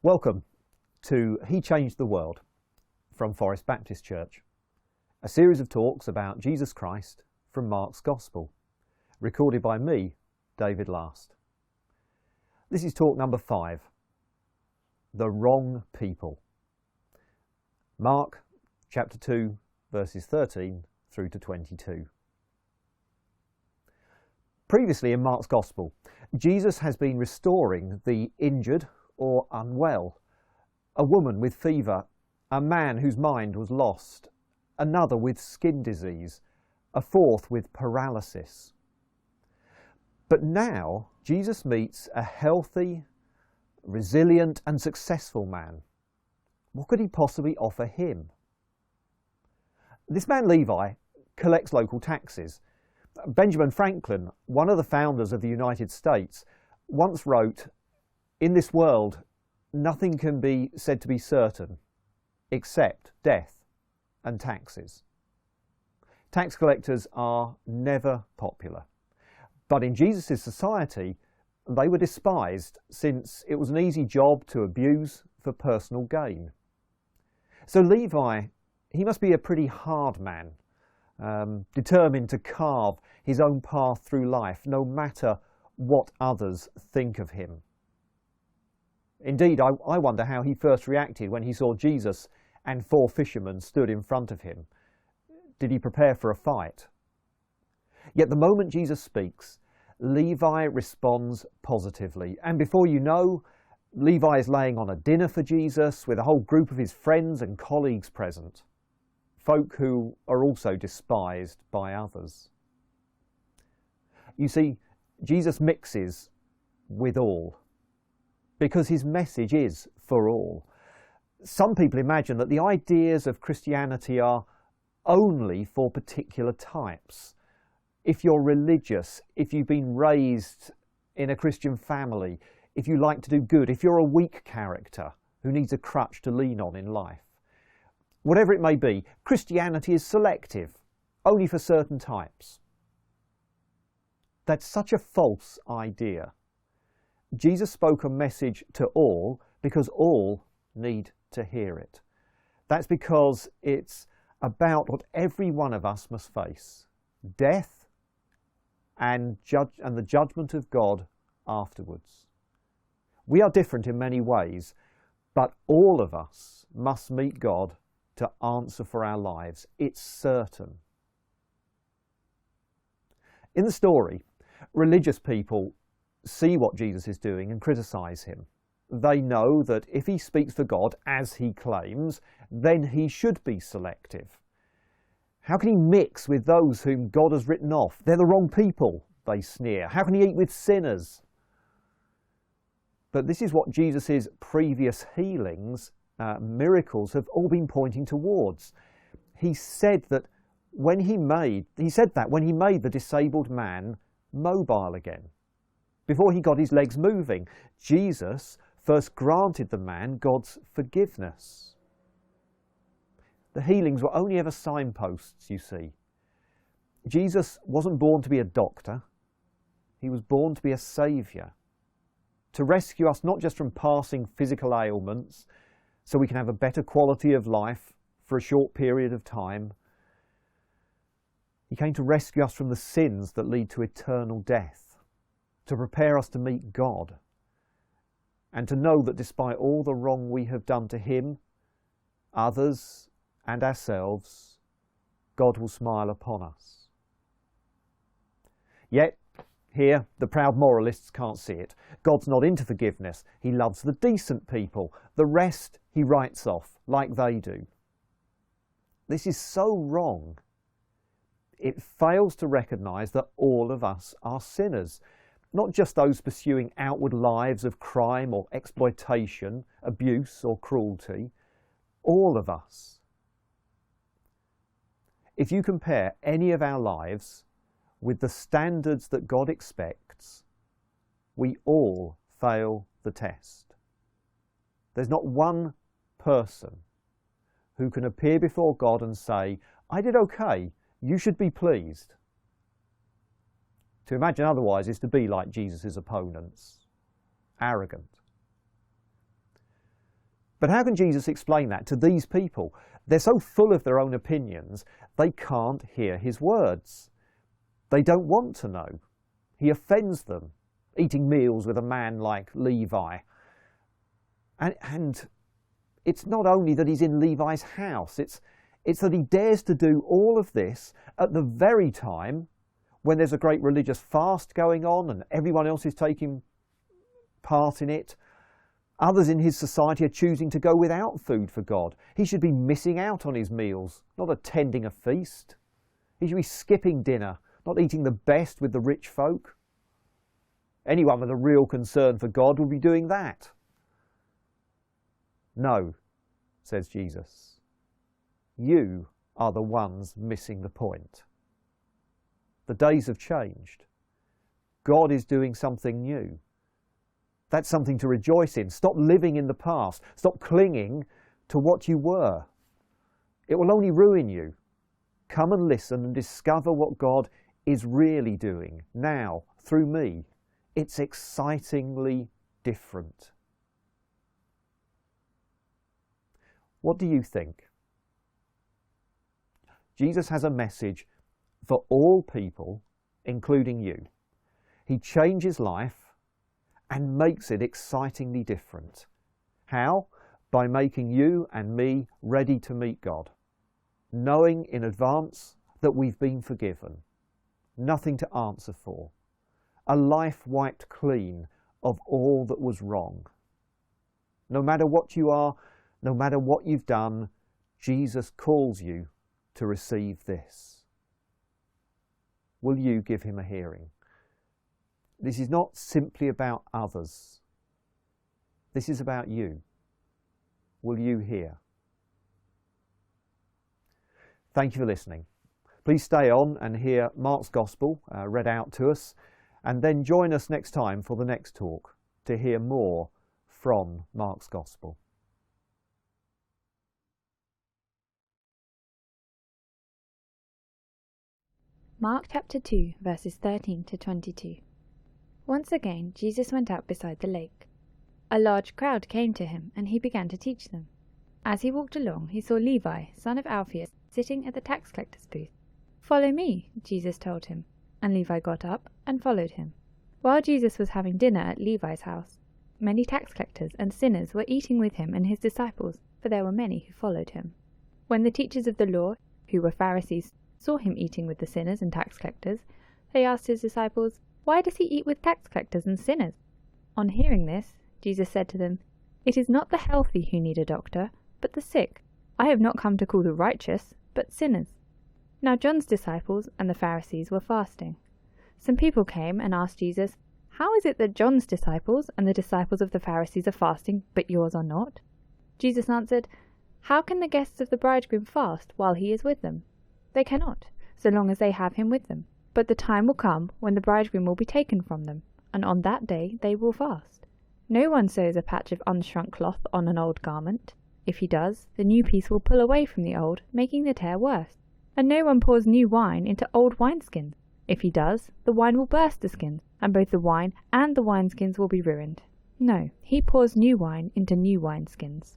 Welcome to He Changed the World from Forest Baptist Church, a series of talks about Jesus Christ from Mark's Gospel, recorded by me, David Last. This is talk number 5, The Wrong People. Mark chapter 2, verses 13 through to 22. Previously in Mark's Gospel, Jesus has been restoring the injured or unwell, a woman with fever, a man whose mind was lost, another with skin disease, a fourth with paralysis. But now Jesus meets a healthy, resilient and successful man. What could he possibly offer him? This man Levi collects local taxes. Benjamin Franklin, one of the founders of the United States, once wrote, "In this world, nothing can be said to be certain except death and taxes." Tax collectors are never popular. But in Jesus' society, they were despised since it was an easy job to abuse for personal gain. So Levi, he must be a pretty hard man, determined to carve his own path through life, no matter what others think of him. Indeed, I wonder how he first reacted when he saw Jesus and 4 fishermen stood in front of him. Did he prepare for a fight? Yet the moment Jesus speaks, Levi responds positively. And before you know, Levi is laying on a dinner for Jesus with a whole group of his friends and colleagues present, folk who are also despised by others. You see, Jesus mixes with all, because his message is for all. Some people imagine that the ideas of Christianity are only for particular types. If you're religious, if you've been raised in a Christian family, if you like to do good, if you're a weak character who needs a crutch to lean on in life. Whatever it may be, Christianity is selective, only for certain types. That's such a false idea. Jesus spoke a message to all because all need to hear it. That's because it's about what every one of us must face: death and the judgment of God afterwards. We are different in many ways, but all of us must meet God to answer for our lives. It's certain. In the story, religious people see what Jesus is doing and criticize him. They know that if he speaks for God, as he claims, then he should be selective. How can he mix with those whom God has written off? They're the wrong people, they sneer. How can he eat with sinners? But this is what Jesus' previous healings, miracles, have all been pointing towards. He said that when he made the disabled man mobile again. Before he got his legs moving, Jesus first granted the man God's forgiveness. The healings were only ever signposts, you see. Jesus wasn't born to be a doctor. He was born to be a saviour, to rescue us not just from passing physical ailments, so we can have a better quality of life for a short period of time. He came to rescue us from the sins that lead to eternal death, to prepare us to meet God, and to know that despite all the wrong we have done to him, others and ourselves, God will smile upon us. Yet, here, the proud moralists can't see it. God's not into forgiveness. He loves the decent people. The rest he writes off, like they do. This is so wrong. It fails to recognise that all of us are sinners. Not just those pursuing outward lives of crime or exploitation, abuse or cruelty. All of us. If you compare any of our lives with the standards that God expects, we all fail the test. There's not one person who can appear before God and say, "I did okay, you should be pleased." To imagine otherwise is to be like Jesus' opponents, arrogant. But how can Jesus explain that to these people? They're so full of their own opinions, they can't hear his words. They don't want to know. He offends them, eating meals with a man like Levi. And it's not only that he's in Levi's house, it's that he dares to do all of this at the very time when there's a great religious fast going on and everyone else is taking part in it. Others in his society are choosing to go without food for God. He should be missing out on his meals, not attending a feast. He should be skipping dinner, not eating the best with the rich folk. Anyone with a real concern for God would be doing that. No, says Jesus. You are the ones missing the point. The days have changed. God is doing something new. That's something to rejoice in. Stop living in the past. Stop clinging to what you were. It will only ruin you. Come and listen and discover what God is really doing now through me. It's excitingly different. What do you think? Jesus has a message for all people, including you. He changes life and makes it excitingly different. How? By making you and me ready to meet God, knowing in advance that we've been forgiven, nothing to answer for, a life wiped clean of all that was wrong. No matter what you are, no matter what you've done, Jesus calls you to receive this. Will you give him a hearing? This is not simply about others. This is about you. Will you hear? Thank you for listening. Please stay on and hear Mark's Gospel read out to us, and then join us next time for the next talk to hear more from Mark's Gospel. Mark chapter 2, verses 13 to 22. Once again Jesus went out beside the lake. A large crowd came to him, and he began to teach them. As he walked along, he saw Levi, son of Alphaeus, sitting at the tax collector's booth. "Follow me," Jesus told him, and Levi got up and followed him. While Jesus was having dinner at Levi's house, many tax collectors and sinners were eating with him and his disciples, for there were many who followed him. When the teachers of the law, who were Pharisees, saw him eating with the sinners and tax collectors, they asked his disciples, "Why does he eat with tax collectors and sinners?" On hearing this, Jesus said to them, "It is not the healthy who need a doctor, but the sick. I have not come to call the righteous, but sinners." Now John's disciples and the Pharisees were fasting. Some people came and asked Jesus, "How is it that John's disciples and the disciples of the Pharisees are fasting, but yours are not?" Jesus answered, "How can the guests of the bridegroom fast while he is with them? They cannot, so long as they have him with them. But the time will come when the bridegroom will be taken from them, and on that day they will fast. No one sews a patch of unshrunk cloth on an old garment. If he does, the new piece will pull away from the old, making the tear worse. And no one pours new wine into old wineskins. If he does, the wine will burst the skins, and both the wine and the wineskins will be ruined. No, he pours new wine into new wineskins."